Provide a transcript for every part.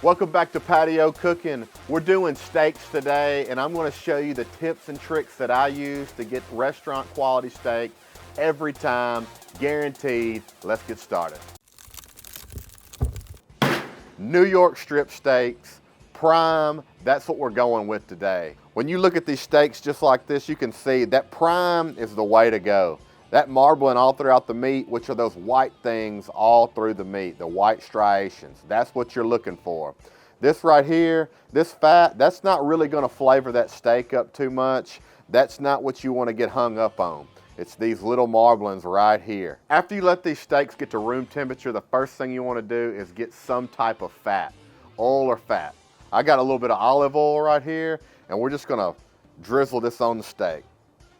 Welcome back to Patio Cooking. We're doing steaks today, and I'm going to show you the tips and tricks that I use to get restaurant quality steak every time, guaranteed. Let's get started. New York strip steaks, prime, that's what we're going with today. When you look at these steaks just like this, you can see that prime is the way to go. That marbling all throughout the meat, which are those white things all through the meat, the white striations. That's what you're looking for. This right here, this fat, that's not really gonna flavor that steak up too much. That's not what you wanna get hung up on. It's these little marblings right here. After you let these steaks get to room temperature, the first thing you wanna do is get some type of fat, oil or fat. I got a little bit of olive oil right here, and we're just gonna drizzle this on the steak.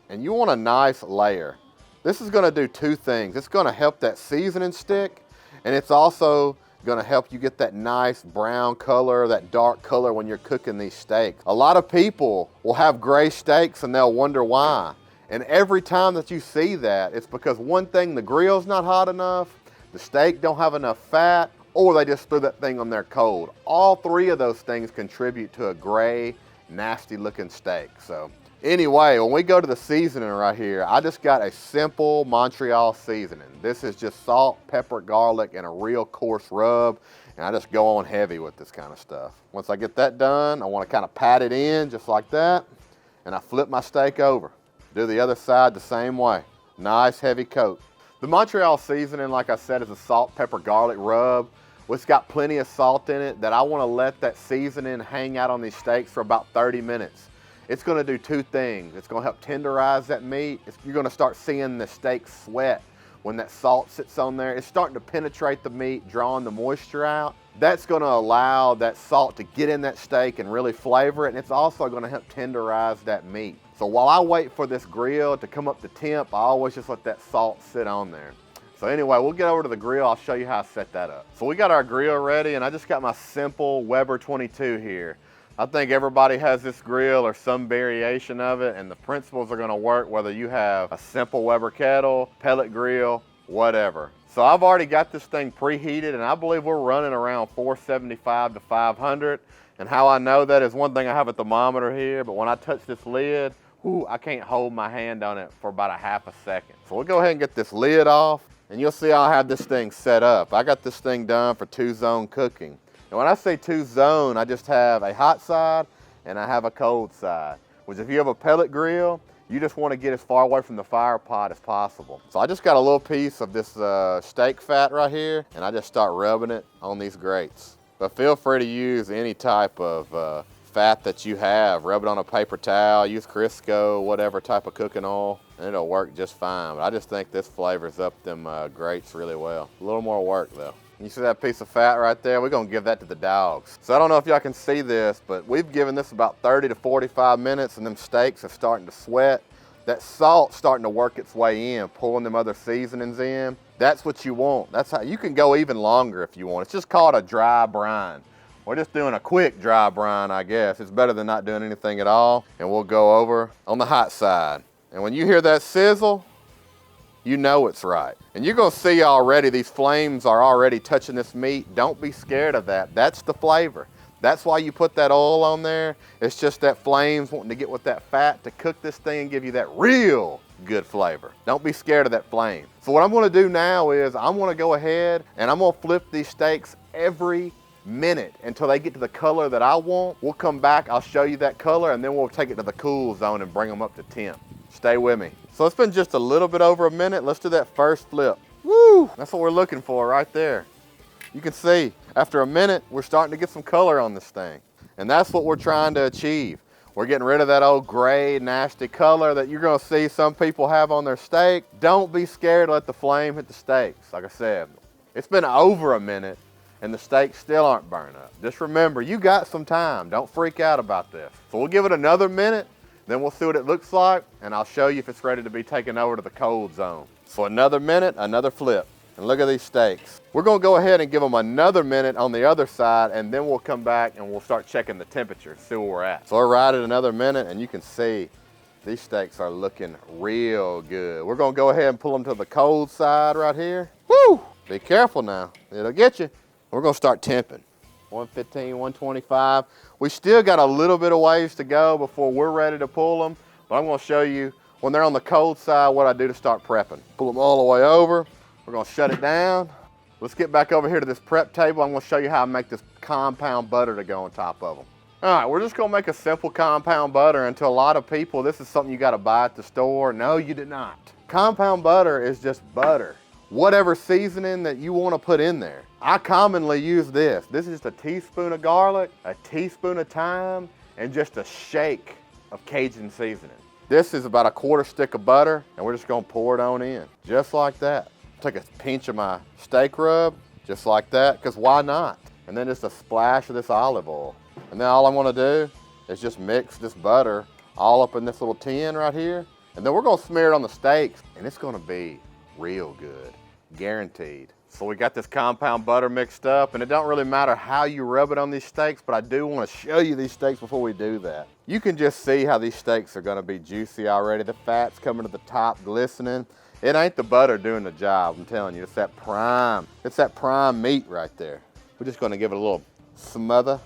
And you want a nice layer. This is gonna do two things. It's gonna help that seasoning stick, and it's also gonna help you get that nice brown color, that dark color when you're cooking these steaks. A lot of people will have gray steaks and they'll wonder why. And every time that you see that, it's because one thing, the grill's not hot enough, the steak don't have enough fat, or they just threw that thing on there cold. All three of those things contribute to a gray, nasty looking steak. So anyway, when we go to the seasoning right here, I just got a simple Montreal seasoning. This is just salt, pepper, garlic, and a real coarse rub. And I just go on heavy with this kind of stuff. Once I get that done, I want to kind of pat it in just like that. And I flip my steak over. Do the other side the same way. Nice heavy coat. The Montreal seasoning, like I said, is a salt, pepper, garlic rub. It's got plenty of salt in it that I want to let that seasoning hang out on these steaks for about 30 minutes. It's gonna do two things. It's gonna help tenderize that meat. You're gonna start seeing the steak sweat when that salt sits on there. It's starting to penetrate the meat, drawing the moisture out. That's gonna allow that salt to get in that steak and really flavor it, and it's also gonna help tenderize that meat. So while I wait for this grill to come up to temp, I always just let that salt sit on there. So anyway, we'll get over to the grill. I'll show you how I set that up. So we got our grill ready, and I just got my simple Weber 22 here. I think everybody has this grill or some variation of it, and the principles are gonna work whether you have a simple Weber kettle, pellet grill, whatever. So I've already got this thing preheated, and I believe we're running around 475 to 500. And how I know that is one thing, I have a thermometer here, but when I touch this lid, I can't hold my hand on it for about a half a second. So we'll go ahead and get this lid off, and you'll see I'll have this thing set up. I got this thing done for 2-zone cooking. And when I say 2-zone, I just have a hot side and I have a cold side. Which if you have a pellet grill, you just want to get as far away from the fire pot as possible. So I just got a little piece of this steak fat right here, and I just start rubbing it on these grates. But feel free to use any type of fat that you have. Rub it on a paper towel, use Crisco, whatever type of cooking oil, and it'll work just fine. But I just think this flavors up them grates really well. A little more work though. You see that piece of fat right there? We're gonna give that to the dogs. So I don't know if y'all can see this, but we've given this about 30 to 45 minutes and them steaks are starting to sweat. That salt's starting to work its way in, pulling them other seasonings in. That's what you want. That's how you can go even longer if you want. It's just called a dry brine. We're just doing a quick dry brine, I guess. It's better than not doing anything at all. And we'll go over on the hot side. And when you hear that sizzle, you know it's right. And you're gonna see already these flames are already touching this meat. Don't be scared of that. That's the flavor. That's why you put that oil on there. It's just that flames wanting to get with that fat to cook this thing and give you that real good flavor. Don't be scared of that flame. So what I'm gonna do now is I'm gonna go ahead and I'm gonna flip these steaks every minute until they get to the color that I want. We'll come back, I'll show you that color, and then we'll take it to the cool zone and bring them up to temp. Stay with me. So it's been just a little bit over a minute. Let's do that first flip. Woo! That's what we're looking for right there. You can see, after a minute, we're starting to get some color on this thing. And that's what we're trying to achieve. We're getting rid of that old gray, nasty color that you're gonna see some people have on their steak. Don't be scared to let the flame hit the steaks. Like I said, it's been over a minute and the steaks still aren't burned up. Just remember, you got some time. Don't freak out about this. So we'll give it another minute. Then we'll see what it looks like, and I'll show you if it's ready to be taken over to the cold zone. So another minute, another flip. And look at these steaks. We're gonna go ahead and give them another minute on the other side, and then we'll come back and we'll start checking the temperature, see where we're at. So we're right at another minute, and you can see these steaks are looking real good. We're gonna go ahead and pull them to the cold side right here. Woo! Be careful now, it'll get you. We're gonna start temping. 115, 125. We still got a little bit of ways to go before we're ready to pull them, but I'm gonna show you when they're on the cold side what I do to start prepping. Pull them all the way over. We're gonna shut it down. Let's get back over here to this prep table. I'm gonna show you how I make this compound butter to go on top of them. All right, we're just gonna make a simple compound butter, and to a lot of people, this is something you gotta buy at the store. No, you did not. Compound butter is just butter. Whatever seasoning that you wanna put in there. I commonly use this. This is just a teaspoon of garlic, a teaspoon of thyme, and just a shake of Cajun seasoning. This is about a quarter stick of butter, and we're just gonna pour it on in, just like that. Take a pinch of my steak rub, just like that, because why not? And then just a splash of this olive oil. And then all I'm gonna do is just mix this butter all up in this little tin right here. And then we're gonna smear it on the steaks, and it's gonna be real good, guaranteed. So we got this compound butter mixed up, and it don't really matter how you rub it on these steaks, but I do wanna show you these steaks before we do that. You can just see how these steaks are gonna be juicy already. The fat's coming to the top, glistening. It ain't the butter doing the job, I'm telling you. It's that prime meat right there. We're just gonna give it a little smother.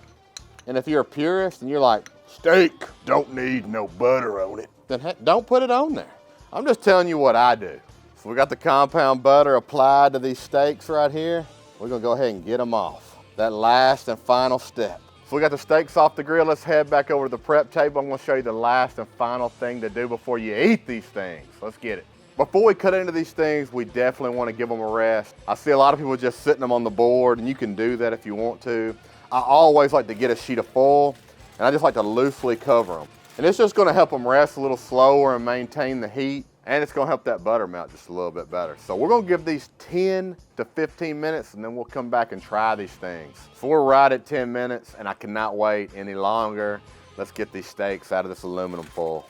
And if you're a purist and you're like, steak don't need no butter on it, then heck, don't put it on there. I'm just telling you what I do. So we got the compound butter applied to these steaks right here. We're gonna go ahead and get them off. That last and final step. So we got the steaks off the grill. Let's head back over to the prep table. I'm gonna show you the last and final thing to do before you eat these things. Let's get it. Before we cut into these things, we definitely want to give them a rest. I see a lot of people just sitting them on the board, and you can do that if you want to. I always like to get a sheet of foil, and I just like to loosely cover them. And it's just gonna help them rest a little slower and maintain the heat, and it's gonna help that butter melt just a little bit better. So we're gonna give these 10 to 15 minutes, and then we'll come back and try these things. So we're right at 10 minutes, and I cannot wait any longer. Let's get these steaks out of this aluminum foil.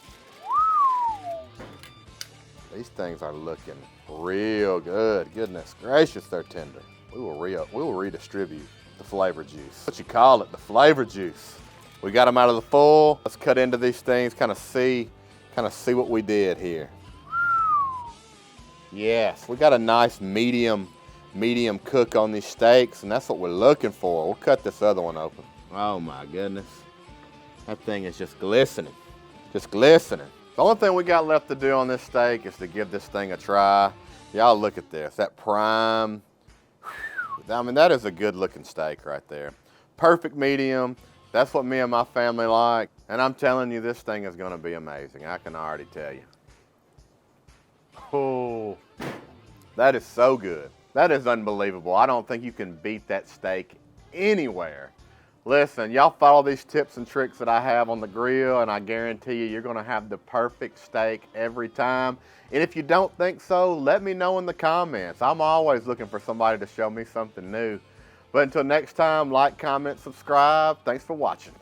These things are looking real good. Goodness gracious, they're tender. We will redistribute the flavor juice. What you call it, the flavor juice. We got them out of the foil. Let's cut into these things, kind of see what we did here. Yes, we got a nice medium cook on these steaks, and that's what we're looking for. We'll cut this other one open. Oh my goodness. That thing is just glistening, just glistening. The only thing we got left to do on this steak is to give this thing a try. Y'all look at this, that prime. I mean, that is a good looking steak right there. Perfect medium. That's what me and my family like. And I'm telling you, this thing is gonna be amazing. I can already tell you. Oh, that is so good. That is unbelievable. I don't think you can beat that steak anywhere. Listen, y'all follow these tips and tricks that I have on the grill, and I guarantee you, you're gonna have the perfect steak every time. And if you don't think so, let me know in the comments. I'm always looking for somebody to show me something new. But until next time, like, comment, subscribe. Thanks for watching.